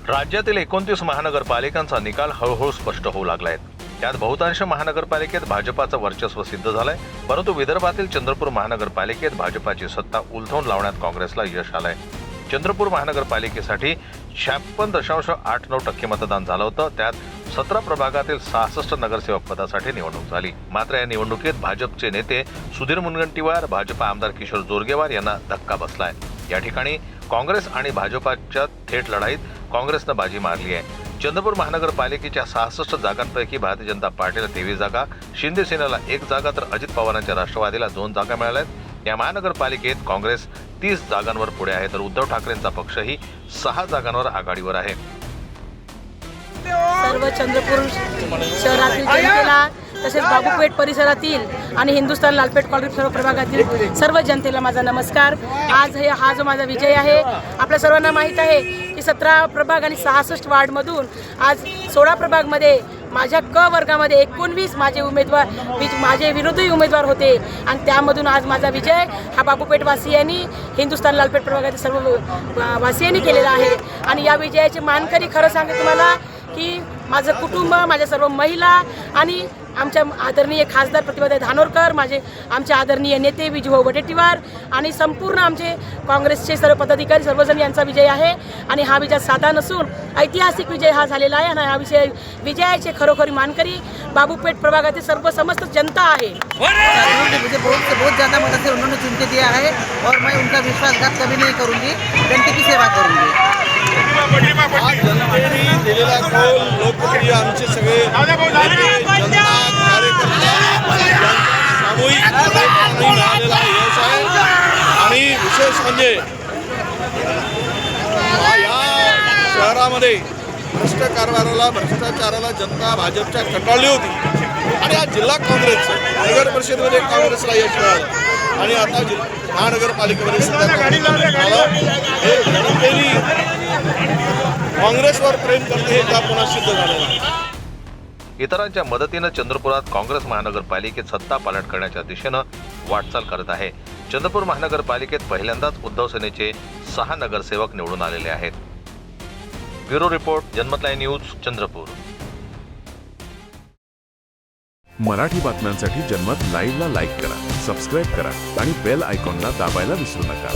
राज्यातील 29 महानगरपालिकांचा निकाल हळूहळू स्पष्ट होऊ लागलाय। त्यात बहुतांश महानगरपालिकेत भाजपाचं वर्चस्व सिद्ध झालंय, परंतु विदर्भातील चंद्रपूर महानगरपालिकेत भाजपाची सत्ता उलथवून लावण्यात काँग्रेसला यश आलंय। चंद्रपूर महानगरपालिकेसाठी 56.89% मतदान झालं होतं। त्यात 17 प्रभागातील 66 नगरसेवक पदासाठी निवडणूक झाली। मात्र या निवडणुकीत भाजपचे नेते सुधीर मुनगंटीवार, भाजपा आमदार किशोर जोरगेवार यांना धक्का बसलाय। या ठिकाणी काँग्रेस आणि भाजपाच्या थेट लढाईत काँग्रेसनं बाजी मारली आहे। चंद्रपूर महानगरपालिकेच्या 66 जागांपैकी भारतीय जनता पार्टीला 23 जागा, शिंदे सेनेला 1 जागा तर अजित पवारांच्या राष्ट्रवादीला 2 जागा मिळाल्यात। या महानगरपालिकेत काँग्रेस 30 जागांवर पुढे आहे, तर उद्धव ठाकरेंचा पक्षही 6 जागांवर आघाडीवर आहे। सर्व चंद्रपूर शहरातील जनतेला तसेच बाबूपेठ परिसरातील आणि हिंदुस्थान लालपेठ कॉलनी सर्व प्रभागातील सर्व जनतेला माझा नमस्कार। आज हा जो माझा विजय आहे, आपल्या सर्वांना माहीत आहे की 17 प्रभाग आणि 66 वार्डमधून आज 16 प्रभागमध्ये माझ्या क वर्गामध्ये 19 माझे विरोधी उमेदवार होते आणि त्यामधून आज माझा विजय हा बाबूपेठ वासियांनी, हिंदुस्थान लालपेठ प्रभागातील सर्व वासियांनी केलेला आहे। आणि या विजयाची मानकरी खरं सांगते तुम्हाला की माझं कुटुंब, माझ्या सर्व महिला आणि आमच्या आदरणीय खासदार प्रतिभाताई धानोरकर, आमचे आदरणीय नेते विजूभाऊ वडेट्टीवार आणि संपूर्ण आमचे काँग्रेसचे सर्व पदाधिकारी सर्वजण यांचा विजय आहे। आणि हा विजय साधा नसून ऐतिहासिक विजय हा झालेला आहे। आणि हा विजयाचे खरोखरी मानकरी बाबूपेठ प्रभागातील सर्व समस्त जनता आहे। मुझे बहुत ज़्यादा मदद से उन्होंने चुन के दिया है और मैं उनका विश्वासघात कभी नहीं करूँगी, जनता की सेवा करूँगी। आज जनतेने दिलेला कौल, लोकप्रिय आमचे सगळे जनता कार्यकर्ते यांचा सामूहिक प्रयत्नांनी मिळालेला यश आहे। आणि विशेष म्हणजे या शहरामध्ये भ्रष्टाचाराला जनता भाजपच्या कंटाळली होती आणि आज जिल्हा काँग्रेसचं नगर परिषदेमध्ये काँग्रेसला यश मिळालं आणि आता महानगरपालिकेमध्ये सुद्धा हे जनतेने काँग्रेसवर प्रेम करणे हे पुन्हा सिद्ध झालेलं आहे। इतरांच्या मदतीनं चंद्रपुरात काँग्रेस महानगरपालिकेत सत्ता पालट करण्याच्या दिशेनं वाटचाल करत आहे। चंद्रपूर महानगरपालिकेत पहिल्यांदाच उद्धव सेनेचे 6 नगरसेवक निवडून आलेले आहेत। ब्युरो रिपोर्ट, जनमत लाईव्ह न्यूज, चंद्रपूर। मराठी बातम्यांसाठी जनमत लाईव्हला लाईक करा, सबस्क्राईब करा आणि बेल आयकॉनला दाबायला विसरू नका।